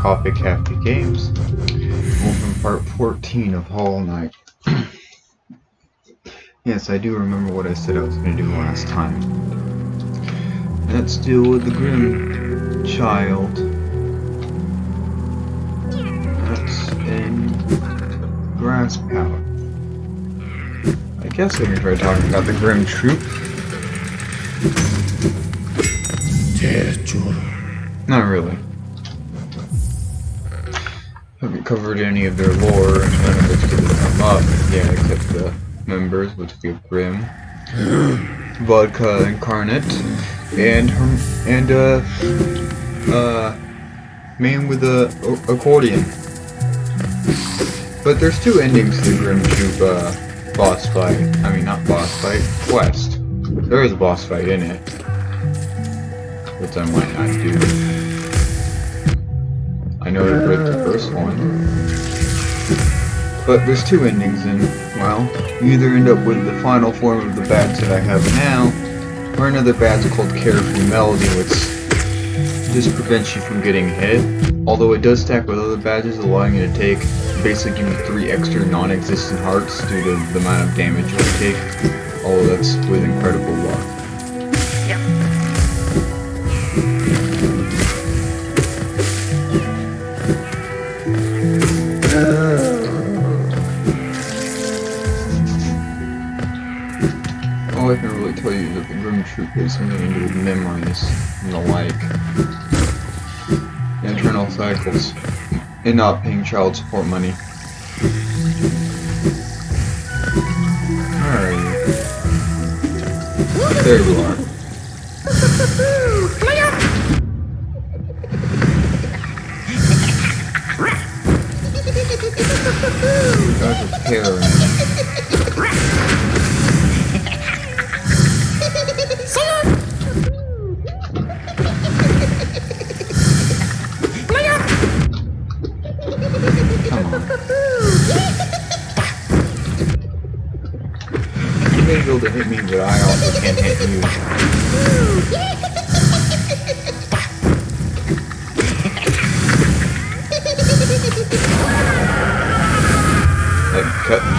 Coffee Cafe Games. Open part 14 of Hollow Knight. Yes, I do remember what I said I was going to do last time. Let's deal with the Grim Child. That's in Grass Palette. I guess I can try talking about the Grim Troop. Not really. Haven't covered any of their lore, and none of it's going to come up. Yeah, except the members, which feel Grim, Vodka Incarnate, and man with a accordion. But there's two endings to the Grim Troop boss fight. I mean, not boss fight, quest. There is a boss fight in it, which I might not do. I know to break the first one. But there's two endings, and, well, you either end up with the final form of the badge that I have now, or another badge called Carefree Melody, which just prevents you from getting hit. Although it does stack with other badges, allowing you to take, basically give you 3 extra non-existent hearts due to the amount of damage you'll take. Although that's with incredible luck. All I can really tell you is that the Grim Troop is something to do with memories and the like. Internal cycles. And not paying child support money. Where are you? There you are. Guys are pairing. You may be able to hit me, but I also can't hit you. Like cut G.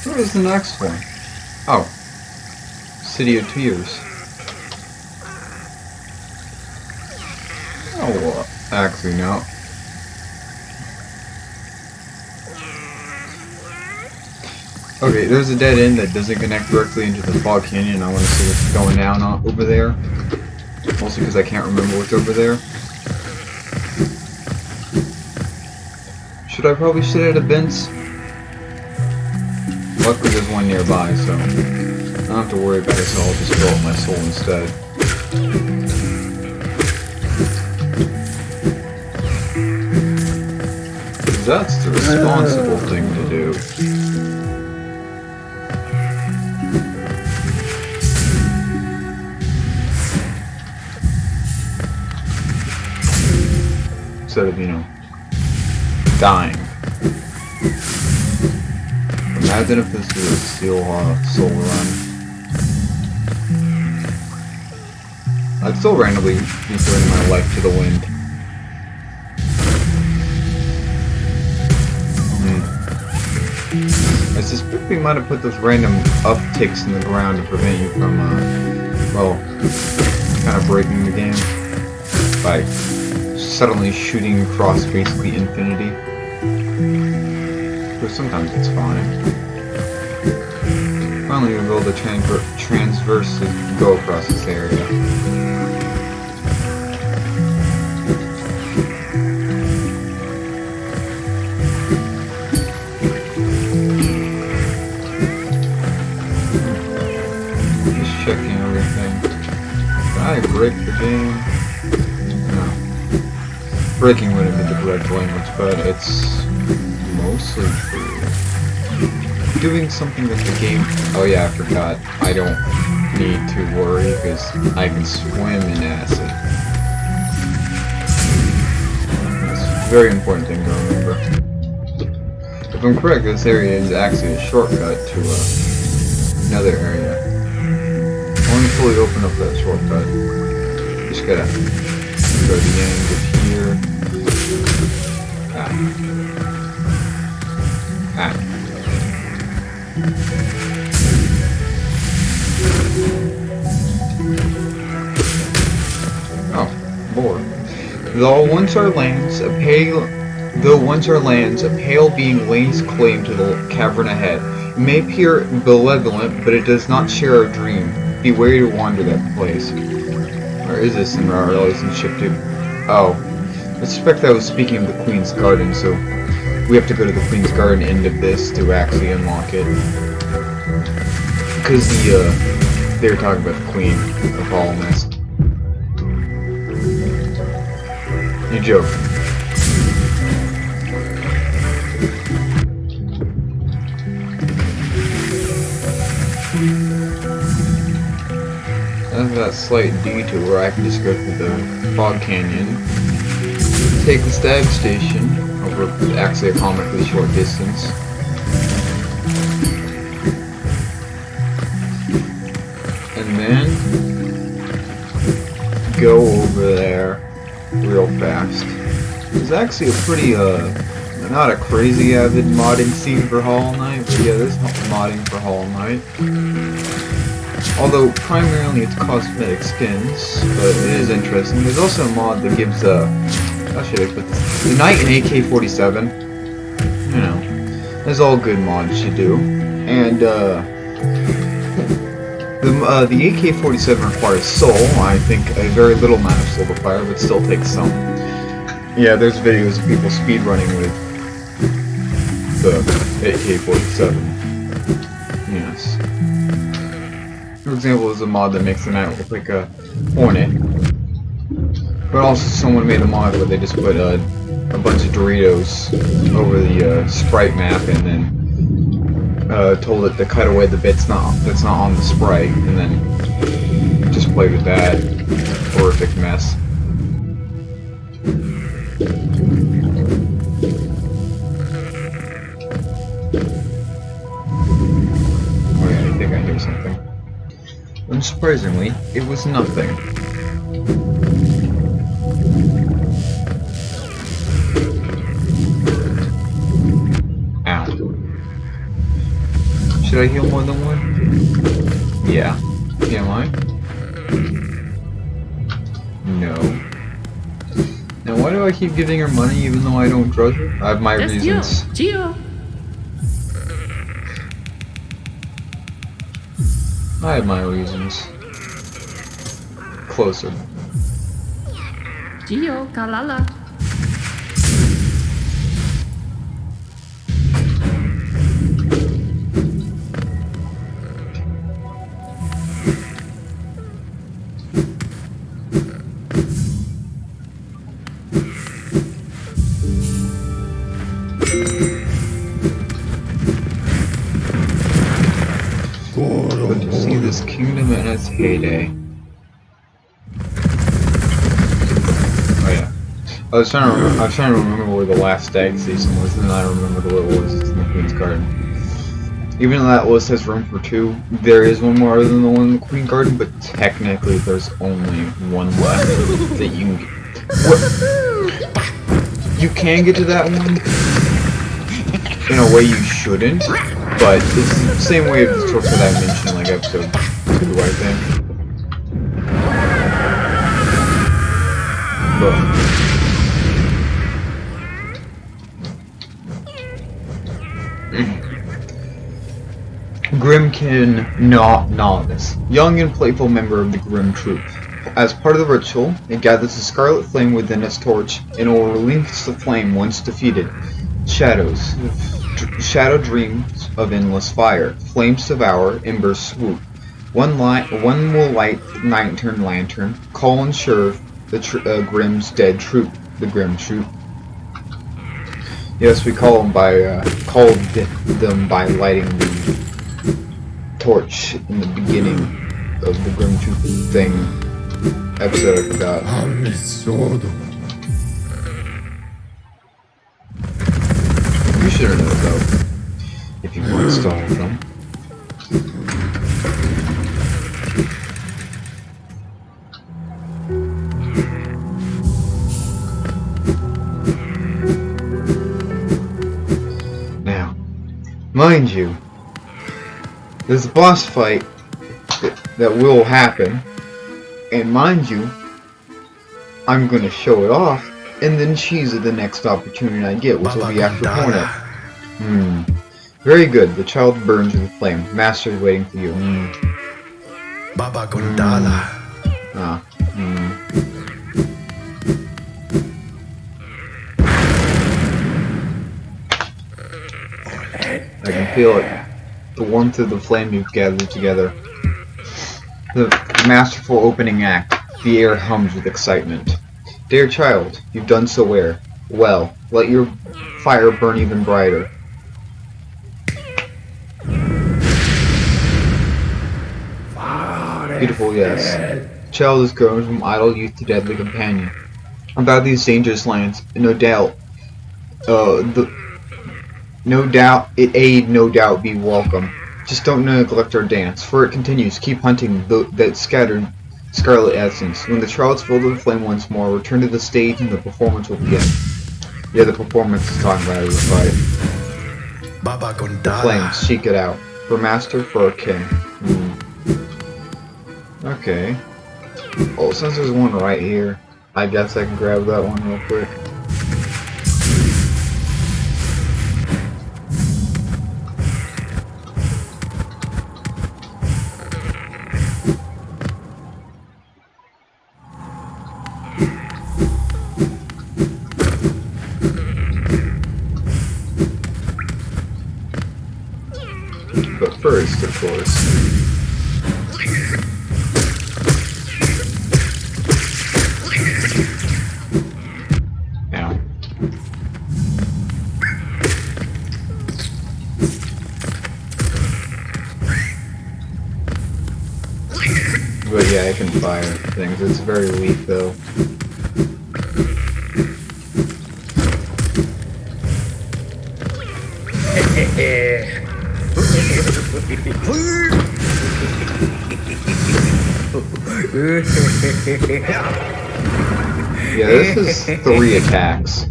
What is the next one? Oh. City of Tears. Oh, well, actually, no. Okay, there's a dead end that doesn't connect directly into the Fog Canyon. I want to see what's going down over there. Mostly because I can't remember what's over there. Should I probably sit at a bench? Luckily there's one nearby, so I don't have to worry about it, so I'll just fill up my soul instead. That's the responsible thing to do. Instead of, you know, dying. Imagine if this was a Steel Soul run. I'd still randomly be throwing my life to the wind. I suspect we might have put those random upticks in the ground to prevent you from, well, kind of breaking the game by suddenly shooting across basically infinity. But sometimes it's fine. Finally, we'll be able to transverse to go across this area. Checking everything. Did I break the game? No. Breaking would have been the correct language, but it's mostly true. Doing something that the game... Oh yeah, I forgot. I don't need to worry because I can swim in acid. That's a very important thing to remember. If I'm correct, this area is actually a shortcut to another area. Only for probably open up that shortcut. Just gotta go to the end of here. Oh, bored. Though once our lands, a pale being lays claim to the cavern ahead. It may appear malevolent, but it does not share our dream. Beware to wander that place. Where is this in our relationship to? Oh, I suspect I was speaking of the Queen's Garden, so we have to go to the Queen's Garden end of this to actually unlock it. Because they were talking about the Queen of Hollowness. You joke. After that slight detour, I can just go through the Fog Canyon, take the Stag Station over actually a comically short distance, and then go over there real fast. There's actually a pretty, not a crazy avid modding scene for Hollow Knight, but yeah, there's modding for Hollow Knight. Although primarily it's cosmetic skins, but it is interesting. There's also a mod that gives how should I put this? The Knight in AK-47. You know, there's all good mods to do, and the AK-47 requires soul. I think a very little amount of soul to fire, but still takes some. Yeah, there's videos of people speedrunning with the AK-47. Yes. For example, there's a mod that makes the Knight look like a hornet. But also someone made a mod where they just put a bunch of Doritos over the sprite map and then told it to cut away the bits that's not on the sprite, and then just played with that. Horrific mess. Oh yeah, I think I hear something. Unsurprisingly, it was nothing. Ow. Should I heal more than one? Yeah. Am I? No. Now why do I keep giving her money even though I don't trust her? I have my reasons. Gio. I have my reasons. Closer. Gio, Kalala. But to see this kingdom in its heyday. Oh yeah. I was trying to remember where the last Stag Station was, and then I remembered what it was. It's in the Queen's Garden. Even though that list has room for 2, there is one more other than the one in the Queen's Garden, but technically there's only one left that you can get. What? You can get to that one in a way you shouldn't, but it's the same way of the torture that I mentioned in like episode 2, I think. Grimmkin Novice, young and playful member of the Grimm Troop. As part of the ritual, it gathers the scarlet flame within its torch and will relinquish the flame once defeated. Shadow dreams of endless fire. Flames devour, embers swoop. One will light Nightturned Lantern. Call and serve the Grimm's dead troop, the Grimm Troop. Yes, we called them by lighting the torch in the beginning of the Grimm Troop thing episode. I forgot. You should have known though, if you weren't stalling them. mind you, there's a boss fight that will happen, and mind you, I'm gonna show it off, and then she's the next opportunity I get, which will be after Hornet. Very good. The child burns with the flame. Master is waiting for you. Baba Gondala. I can feel it. The warmth of the flame you've gathered together. The masterful opening act. The air hums with excitement. Dear child, you've done so well. Let your fire burn even brighter. Beautiful, yes. Child is grown from idle youth to deadly companion. About these dangerous lands, no doubt be welcome. Just don't neglect our dance, for it continues. Keep hunting that scattered scarlet essence. When the child's filled with flame once more, return to the stage and the performance will begin. Yeah, the performance is talking about the fight. Baba Gondala. Flames, seek it out. For master, for a king. Okay. Well, since there's one right here, I guess I can grab that one real quick. But first, of course. But yeah, I can fire things. It's very weak though. Yeah, this is 3 attacks.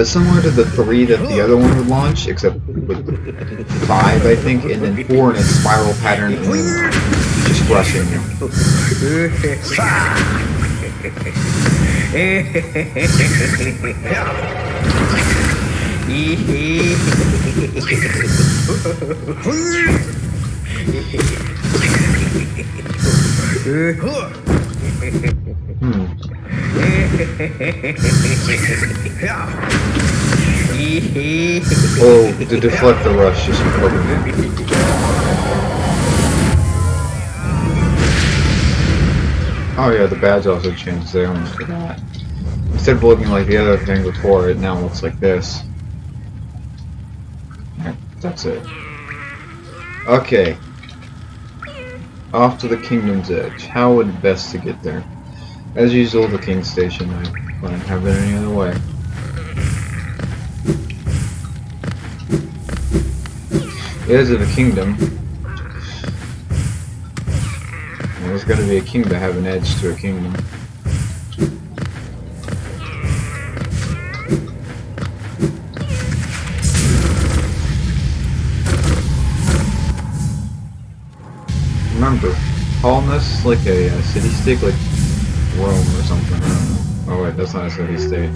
Similar to the 3 that the other one would launch, except with 5, I think, and then 4 in a spiral pattern, and then just rushing you. Oh, to deflect the rush, just open it. Oh yeah, the badge also changes. I almost forgot. Instead of looking like the other thing before, it now looks like this. Yeah, that's it. Okay. Off to the Kingdom's Edge. How would it best to get there? As usual, the King's Station. I wouldn't have it any other way. The Edge of a kingdom. There's got to be a king to have an edge to a kingdom. Remember, Holness is like a city-state, like Rome or something. I don't know. Oh wait, that's not a city-state.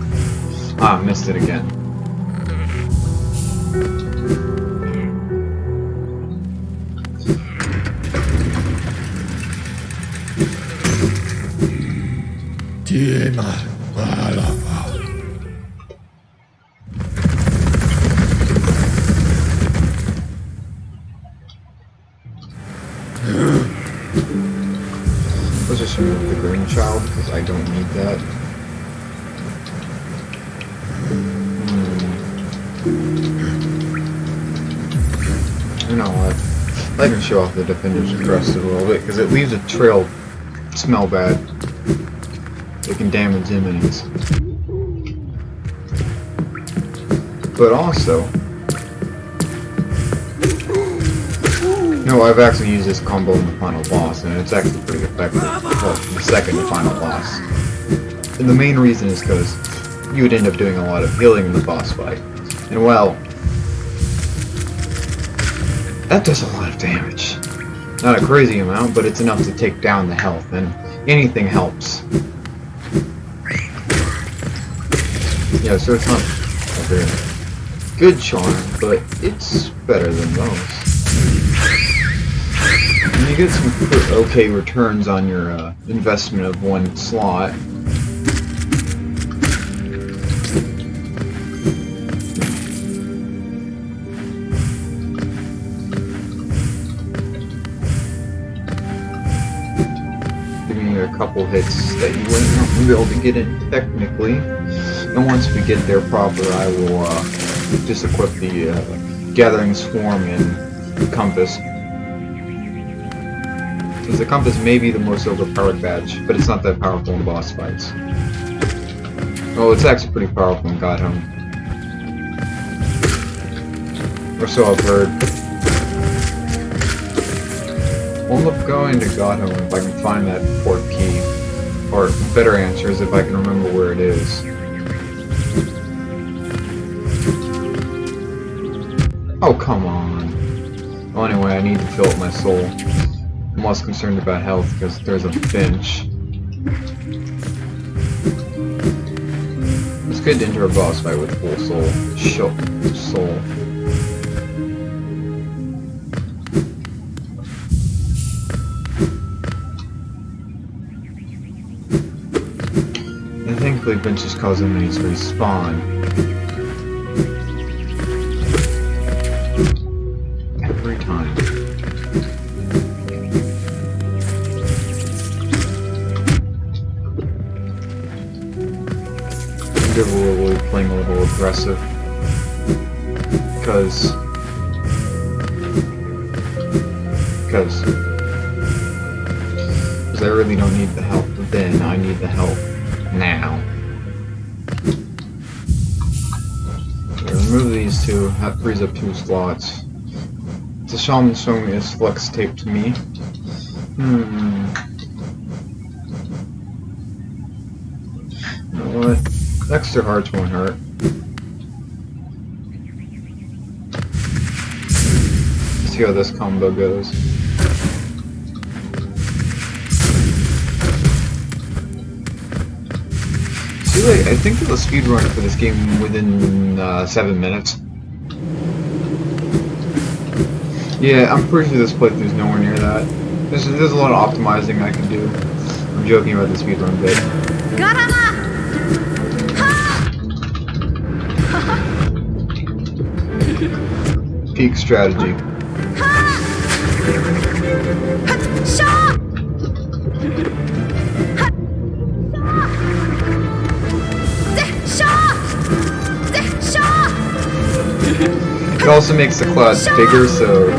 Ah, missed it again. Let's just remove the green child because I don't need that. You know what? I can show off the Defenders of Crest a little bit because it leaves a trail smell bad. It can damage enemies. But also, no, I've actually used this combo in the final boss, and it's actually pretty effective. Well, the second to final boss. And the main reason is because you would end up doing a lot of healing in the boss fight. And well, That does a lot of damage. Not a crazy amount, but it's enough to take down the health, and anything helps. Yeah, so it's not a very good charm, but it's better than most. And you get some okay returns on your investment of one slot. A couple hits that you wouldn't be able to get in technically, and once we get there proper, I will just equip the Gathering Swarm and the Compass. Because the Compass may be the most overpowered badge, but it's not that powerful in boss fights. Well, it's actually pretty powerful in Godhome. Or so I've heard. I'll end up going to Godhome if I can find that port key. Or, better answer is if I can remember where it is. Oh, come on. Well, anyway, I need to fill up my soul. I'm less concerned about health because there's a bench. It's good to enter a boss fight with full soul. Thankfully, benches cause enemies to respawn. Every time. I'm really playing a little aggressive. Because I really don't need the help then, I need the help now. Remove these two, that frees up 2 slots. The Shaman showing his flex tape to me. You know what? Extra hearts won't hurt. Let's see how this combo goes. I think we'll speedrun for this game within 7 minutes. Yeah, I'm pretty sure this playthrough's nowhere near that. There's a lot of optimizing I can do. I'm joking about the speedrun bit. Peak strategy. It also makes the clouds bigger, so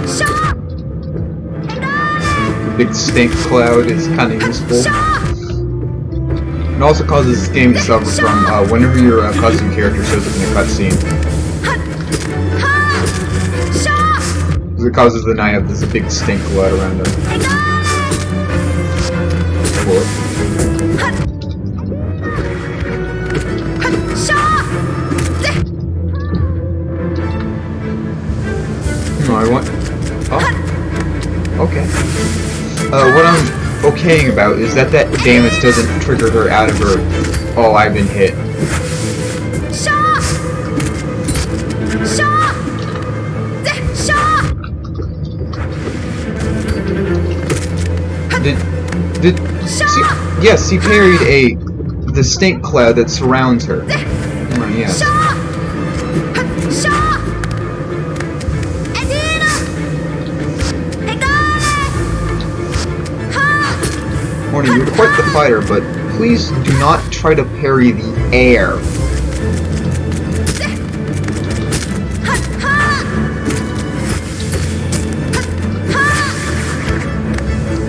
the big stink cloud is kind of useful. It also causes this game to suffer from whenever your custom character shows up in a cutscene. Because it causes the knight to have this big stink cloud around him. I want. Oh. Okay. What I'm okaying about is that damage doesn't trigger her out of her. Oh, I've been hit. Yes, he parried the stink cloud that surrounds her. Oh, yes. Morning, you're quite the fighter, but please do not try to parry the air.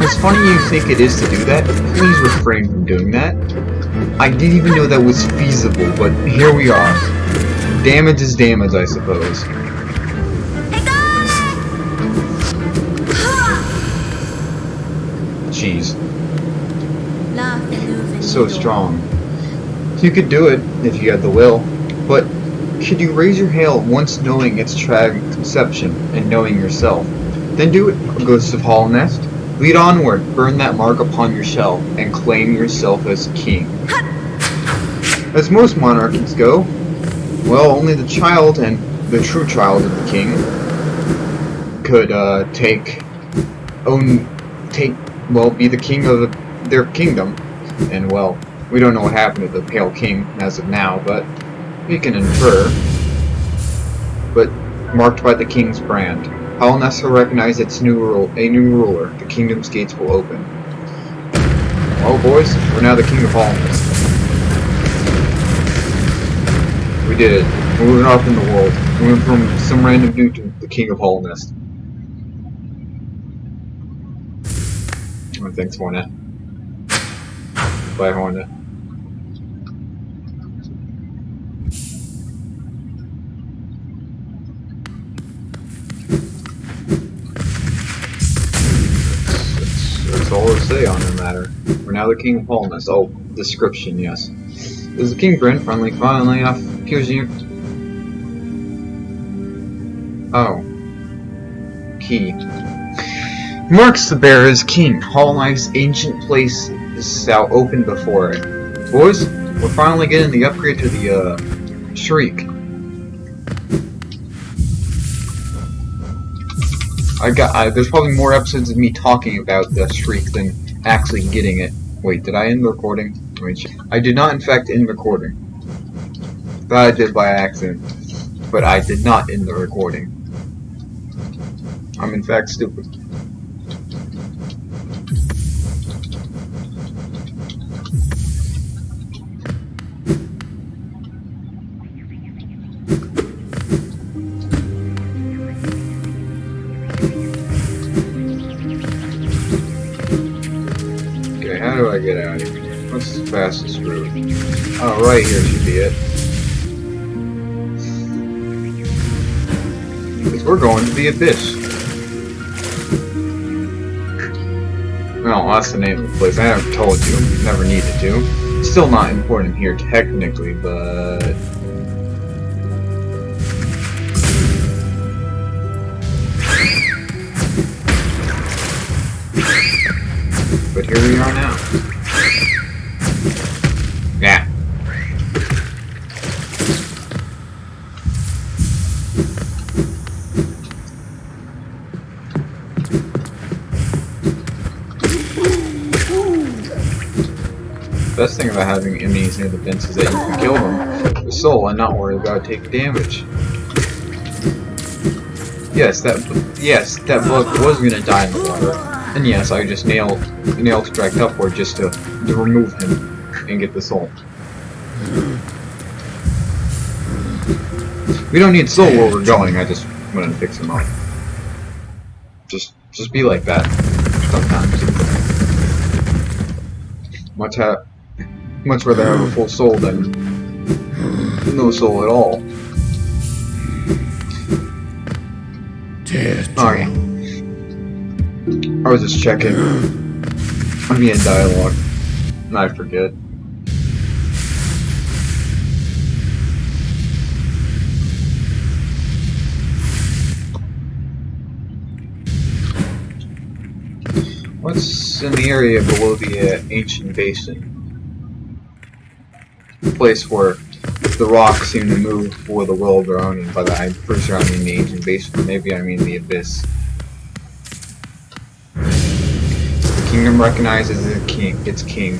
As funny you think it is to do that, please refrain from doing that. I didn't even know that was feasible, but here we are. Damage is damage, I suppose. Jeez. So strong. You could do it if you had the will, but should you raise your hail once knowing its tragic conception and knowing yourself? Then do it, Ghosts of Halnest. Lead onward, burn that mark upon your shell, and claim yourself as king. As most monarchies go, well, only the child and the true child of the king could be the king of their kingdom. And well, we don't know what happened to the Pale King as of now, but we can infer. But marked by the king's brand, Halnest will recognize a new ruler. The kingdom's gates will open. Well, boys, we're now the king of Halnest. We did it. We're moving up in the world. We went from some random dude to the king of Halnest. Oh, thanks, Hornet. Bye, Hornet. That's all to say on the matter. We're now the king of Halnest. Oh, description, yes. Is the king friend friendly? Finally, appears you. Oh. Key. Marks the bearer as king. Halnest's ancient place is now open before it. Boys, we're finally getting the upgrade to the, Shriek. There's probably more episodes of me talking about the Shriek than actually getting it. Wait, did I end the recording? Wait, I did not, in fact, end recording. Thought I did by accident. But I did not end the recording. I'm, in fact, stupid. How do I get out of here? What's the fastest route? Oh, right here should be it. Because we're going to the Abyss. Well, that's the name of the place. I never told you. Never needed to. Still not important here technically, but... But here we are now. Yeah. Best thing about having enemies near the vents is that you can kill them with soul and not worry about taking damage. Yes, that bug was gonna die in the water. And yes, I just nailed strike upward just to remove him and get the soul. We don't need soul where we're going, I just wanted to fix him up. Just be like that sometimes. Much rather have a full soul than no soul at all. Alright. I was just checking. I'm being dialogue. And I forget. What's in the area below the ancient basin? The place where the rocks seem to move for the will of their own, and by that I'm pretty sure I mean the ancient basin, or maybe I mean the abyss. The kingdom recognizes its king.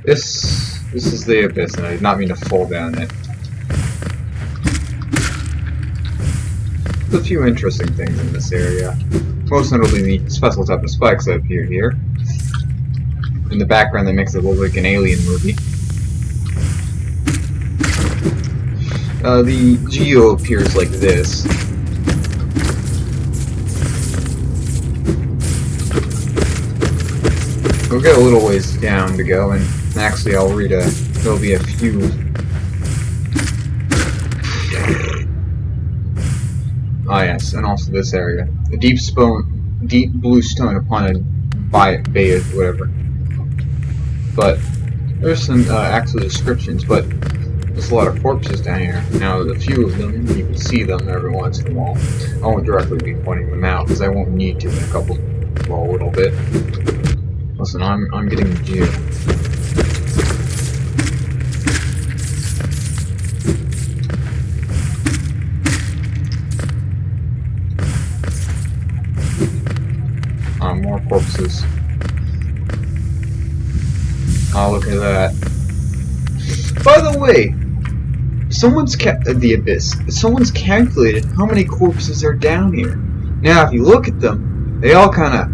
This is the abyss, and I did not mean to fall down it. There's a few interesting things in this area. Most notably the special type of spikes that appear here. In the background that makes it look like an alien movie. The geo appears like this. We'll get a little ways down to go, and actually there'll be a few... Ah yes, and also this area. The deep blue stone upon a bay, whatever. But There's some actual descriptions, but there's a lot of corpses down here. Now, a few of them, you can see them every once in a while. I won't directly be pointing them out, because I won't need to in a little bit. Listen, I'm getting to jail. More corpses. Oh, look at that. By the way, someone's the Abyss. Someone's calculated how many corpses are down here. Now, if you look at them, they all kind of,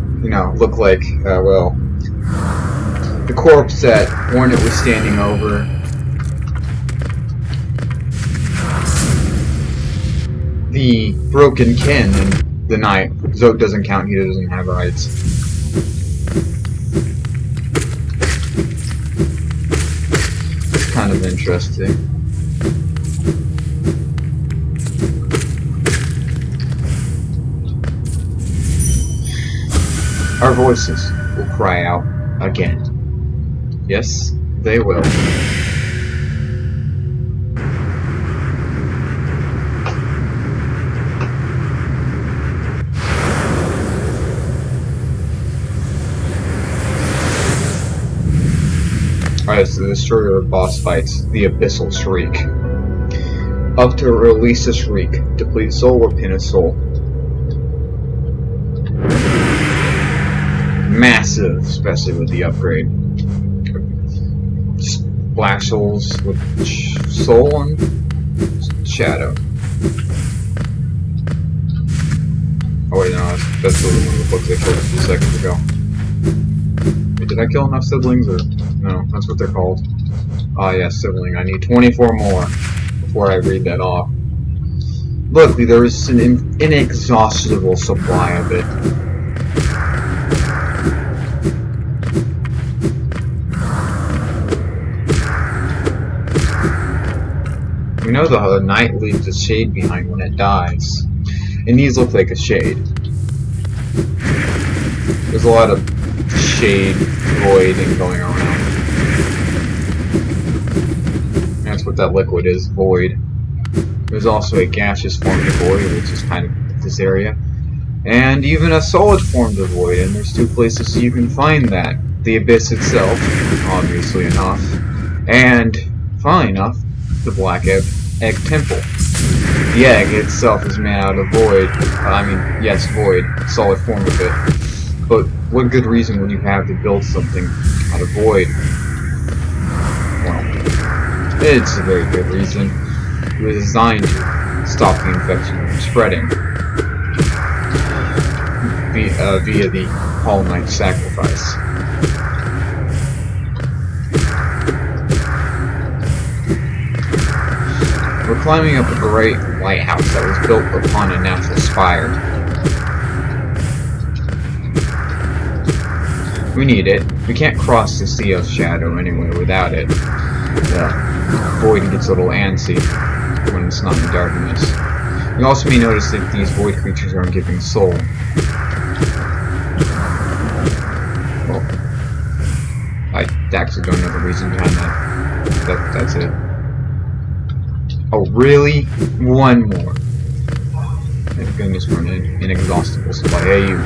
look like, well, the corpse that Hornet was standing over. The broken Ken and the Knight. Zote doesn't count, he doesn't have rights. It's kind of interesting. Our voices will cry out again. Yes, they will. Alright, so the destroyer of boss fights, the Abyssal Shriek. Up to release a shriek, deplete soul or pin a soul. Massive, especially with the upgrade. Black souls with soul and shadow. Oh wait, no, that's the one of the books I killed a few seconds ago. Wait, did I kill enough siblings, or no? That's what they're called. Ah, yes, sibling. I need 24 more before I read that off. Look, there is an inexhaustible supply of it. We know the Knight leaves a shade behind when it dies, and these look like a shade. There's a lot of shade, void, and going around. That's what that liquid is, void. There's also a gaseous form of void, which is kind of this area, and even a solid form of void, and there's two places you can find that. The Abyss itself, obviously enough, and, funnily enough, the Black Egg Temple. The egg itself is made out of void. Yes, void, solid form of it. But what good reason would you have to build something out of void? Well, it's a very good reason. It was designed to stop the infection from spreading via the Hollow Knight sacrifice. We're climbing up a great lighthouse that was built upon a natural spire. We need it. We can't cross the Sea of Shadow anyway without it. The void gets a little antsy when it's not in darkness. You also may notice that these void creatures aren't giving soul. Well, I actually don't know the reason behind that. That's it. Oh, really? One more. Thank goodness for an inexhaustible supply. Hey, you.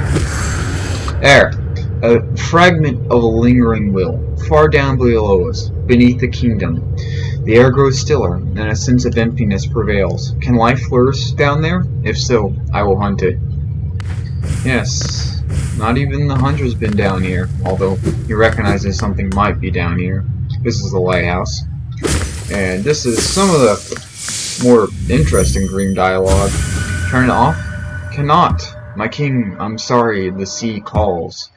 There. A fragment of a lingering will, far down below us, beneath the kingdom. The air grows stiller, and a sense of emptiness prevails. Can life flourish down there? If so, I will hunt it. Yes, not even the hunter's been down here, although he recognizes something might be down here. This is the lighthouse. And this is some of the more interesting dream dialogue. Turn it off? Cannot. My king, I'm sorry, the sea calls.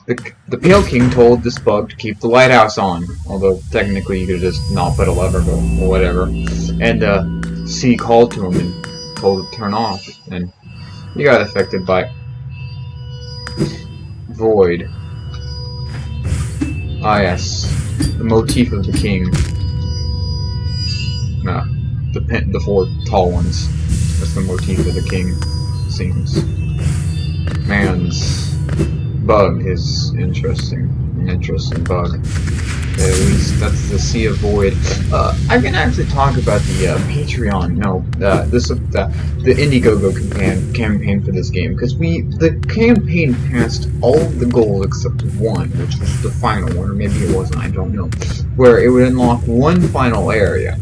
The Pale King told this bug to keep the lighthouse on, although technically you could just not put a lever or whatever. And the sea called to him and told it to turn off, and he got affected by void. Ah yes, the motif of the king. No, the four tall ones. That's the motif of the king, seems. Man's bug is interesting. An interesting bug. At least that's the Sea of Void. I can actually talk about the Patreon. No, the Indiegogo campaign for this game, because the campaign passed all of the goals except one, which was the final one, or maybe it wasn't. I don't know. Where it would unlock one final area,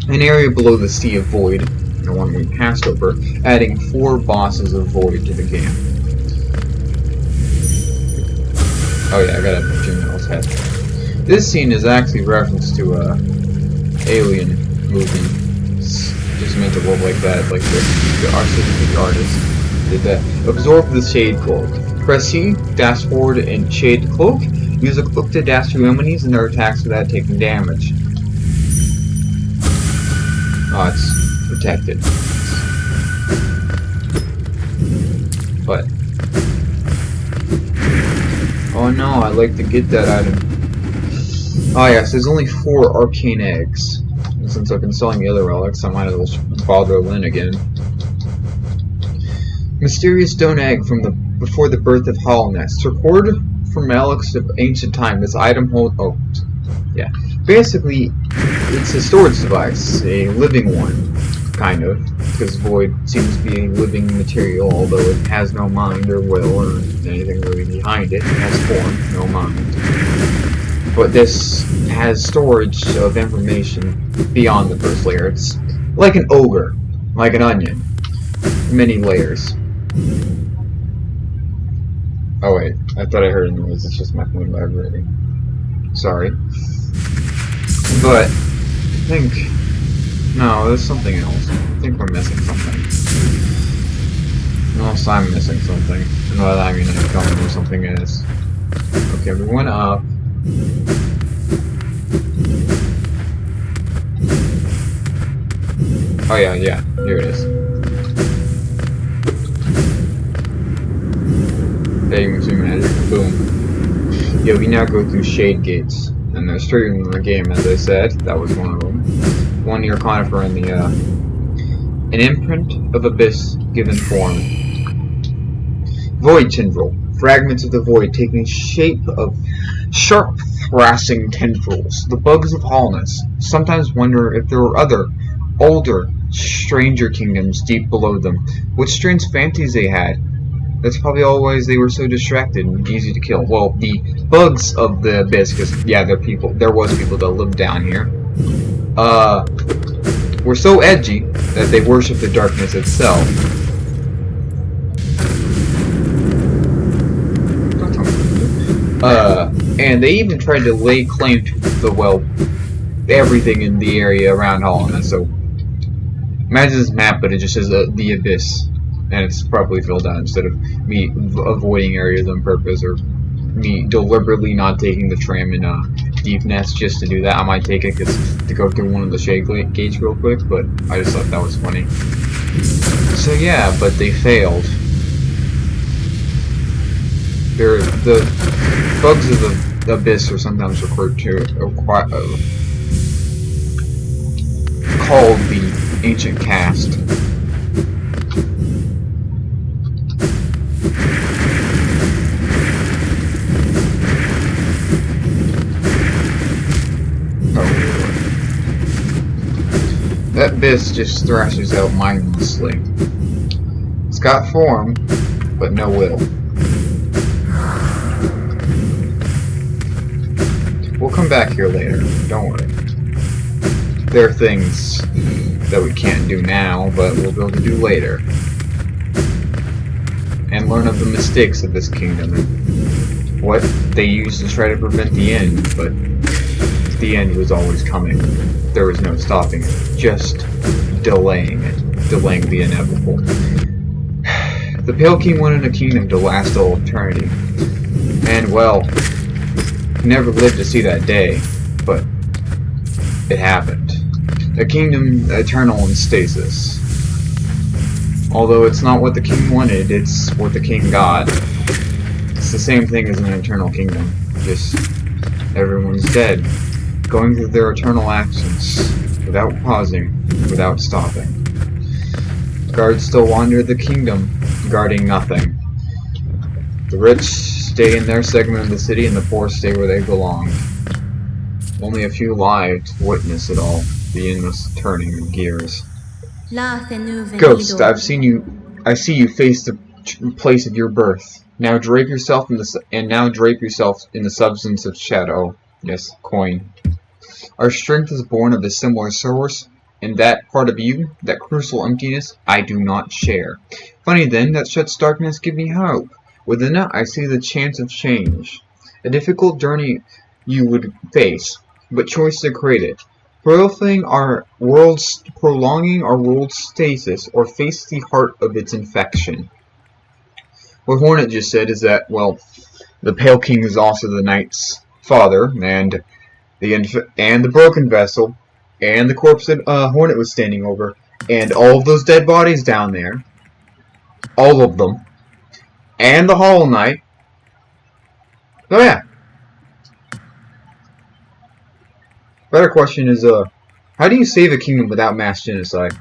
an area below the Sea of Void, the one we passed over, adding 4 bosses of Void to the game. Oh yeah, I got a Jimino's head. This scene is actually reference to a Alien movie. It's just meant to look like that, like the artist did that. Absorb the Shade Cloak. Press C, dash forward, and Shade Cloak. Use a cloak to dash through enemies and their attacks without taking damage. Oh, it's protected. But oh no, I'd like to get that item. Oh yes, there's only 4 arcane eggs. And since I've been selling the other relics, I might as well bother Lynn again. Mysterious stone egg from before the birth of Hollownest. Record from relics of ancient time. This item holds. Oh, yeah. Basically, it's a storage device, a living one, kind of, because Void seems to be a living material, although it has no mind or will or anything really behind it. It has form, no mind. But this has storage of information beyond the first layer. It's like an ogre, like an onion. Many layers. Oh wait, I thought I heard a noise. It's just my phone vibrating. Sorry. But I think no, there's something else. I think we're missing something. Unless I'm missing something. And by that I mean I don't know what something is. Okay, we went up. Oh yeah, here it is. Fading zoom magic, boom. Yeah, we now go through Shade Gates. And there's 3 in the game, as I said. That was one of them. One near Conifer and the, an imprint of Abyss given form. Void tendril. Fragments of the void taking shape of sharp, thrashing tendrils. The bugs of Hollownest. Sometimes wonder if there were other, older, stranger kingdoms deep below them. What strange fancies they had. That's probably always they were so distracted and easy to kill. Well, the bugs of the Abyss, because yeah, there was people that lived down here. Were so edgy that they worshipped the darkness itself. And they even tried to lay claim to everything in the area around Hollownest. So imagine this map, but it just says the Abyss. And it's probably filled out instead of me avoiding areas on purpose or me deliberately not taking the tram in Deep Nest just to do that. I might take it to go through one of the Shade Gates real quick, but I just thought that was funny. So yeah, but they failed. The bugs of the Abyss are sometimes referred to called the Ancient Cast. That Abyss just thrashes out mindlessly. It's got form, but no will. We'll come back here later, don't worry. There are things that we can't do now, but we'll be able to do later. And learn of the mistakes of this kingdom and what they used to try to prevent the end, but the end was always coming. There was no stopping it, just delaying the inevitable. The Pale King wanted a kingdom to last all eternity, and well, he never lived to see that day, but it happened. A kingdom eternal in stasis. Although it's not what the king wanted, it's what the king got. It's the same thing as an eternal kingdom, just everyone's dead. Going through their eternal actions, without pausing, without stopping. Guards still wander the kingdom, guarding nothing. The rich stay in their segment of the city and the poor stay where they belong. Only a few live to witness it all, the endless turning of gears. Ghost, I see you face the place of your birth. Now drape yourself in the substance of shadow. Yes, coin. Our strength is born of a similar source, and that part of you, that crucial emptiness, I do not share. Funny then, that shuts darkness give me hope. Within it, I see the chance of change. A difficult journey you would face, but choice to create it. Prolonging our world's stasis, or face the heart of its infection. What Hornet just said is that, well, the Pale King is also the Knight's father, and the broken vessel, and the corpse that Hornet was standing over, and all of those dead bodies down there, all of them, and the Hollow Knight. Oh yeah. Better question is, how do you save a kingdom without mass genocide?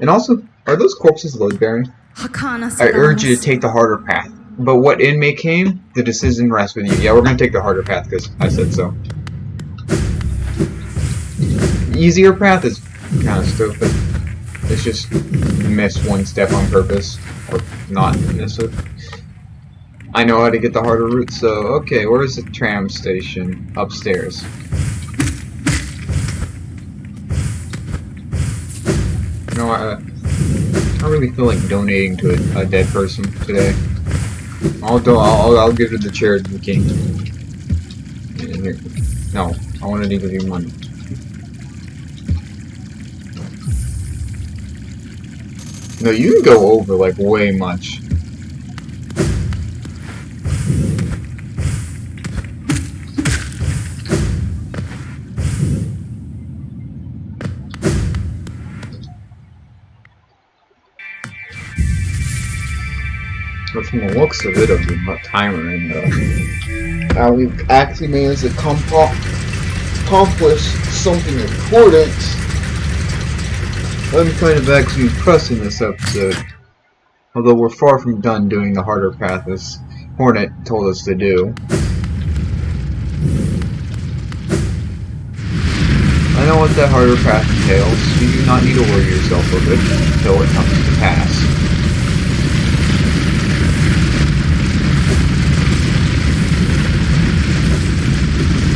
And also, are those corpses load-bearing? I urge you to take the harder path. But what inmate came, the decision rests with you. Yeah, we're gonna take the harder path because I said so. The easier path is kind of stupid. It's just miss one step on purpose, or not miss it. I know how to get the harder route, so okay, where's the tram station? Upstairs. You know, I really feel like donating to a dead person today. I'll give it the chair to the king. Here. No, I wanted to give you money. No, you can go over like way much. But from the looks of it, of the timer and how we've actually managed to accomplish something important. I'm kind of actually impressed in this episode. Although we're far from done doing the harder path as Hornet told us to do. I know what that harder path entails. You do not need to worry yourself of it until it comes to pass.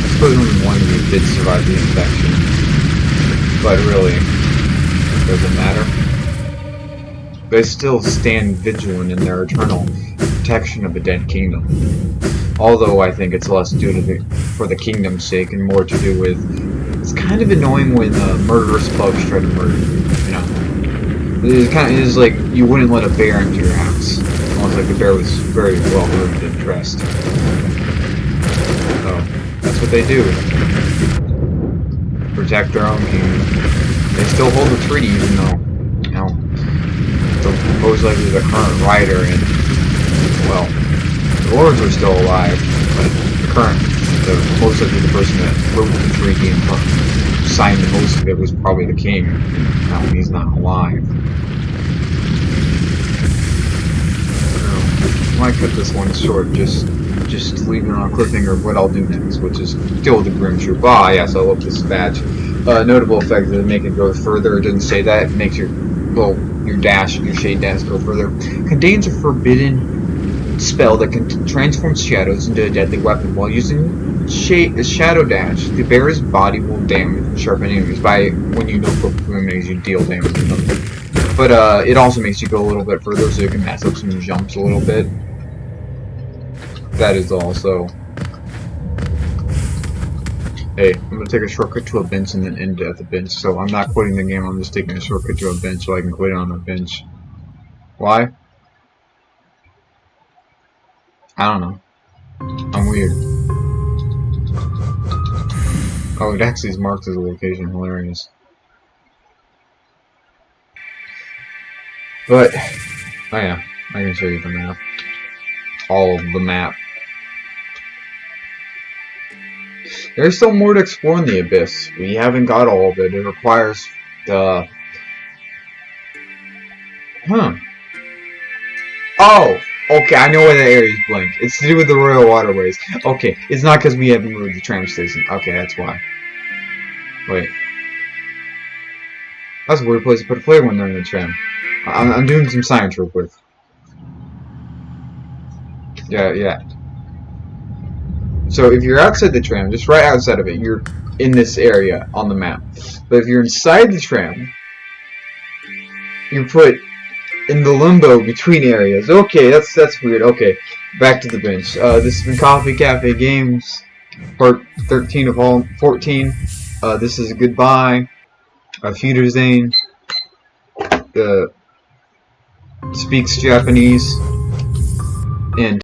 I suppose only one of you did survive the infection. But really, it doesn't matter. They still stand vigilant in their eternal protection of a dead kingdom. Although I think it's less due to for the kingdom's sake and more to do with, it's kind of annoying when murderous bugs try to murder you, you know. It is like you wouldn't let a bear into your house. Almost like the bear was very well groomed and dressed. So, that's what they do. Protect their own kingdom. They still hold the treaty even though, you know, most likely the current writer and, well, the lords are still alive, but most likely the person that wrote the treaty and signed most of it was probably the king. Now he's not alive. I might cut this one short, just leaving on a cliffhanger of what I'll do next, which is deal with the Grim Troop. Ah, yes, I love this badge. Notable effect that make it go further. It doesn't say that. It makes your shade dash go further. Contains a forbidden spell that can transform shadows into a deadly weapon. While using shadow dash, the bearer's body will damage sharpen enemies. When you don't go through enemies, you deal damage to them. But it also makes you go a little bit further, so you can mess up some jumps a little bit. That is also. Hey, I'm gonna take a shortcut to a bench and then end at the bench. So I'm not quitting the game. I'm just taking a shortcut to a bench so I can quit it on a bench. Why? I don't know. I'm weird. Oh, it actually is marked as a location. Hilarious. But, oh yeah, I can show you the map. All of the map. There's still more to explore in the Abyss. We haven't got all of it. It requires the... Oh! Okay, I know why that area is blank. It's to do with the Royal Waterways. Okay, it's not because we haven't moved the tram station. Okay, that's why. Wait. That's a weird place to put a flare when they're in the tram. I'm doing some science real quick. Yeah. So if you're outside the tram, just right outside of it, you're in this area on the map. But if you're inside the tram, you're put in the limbo between areas. Okay, that's weird. Okay, back to the bench. This has been Coffee Cafe Games, part 13 of all 14. This is a goodbye. Future Zane speaks Japanese, and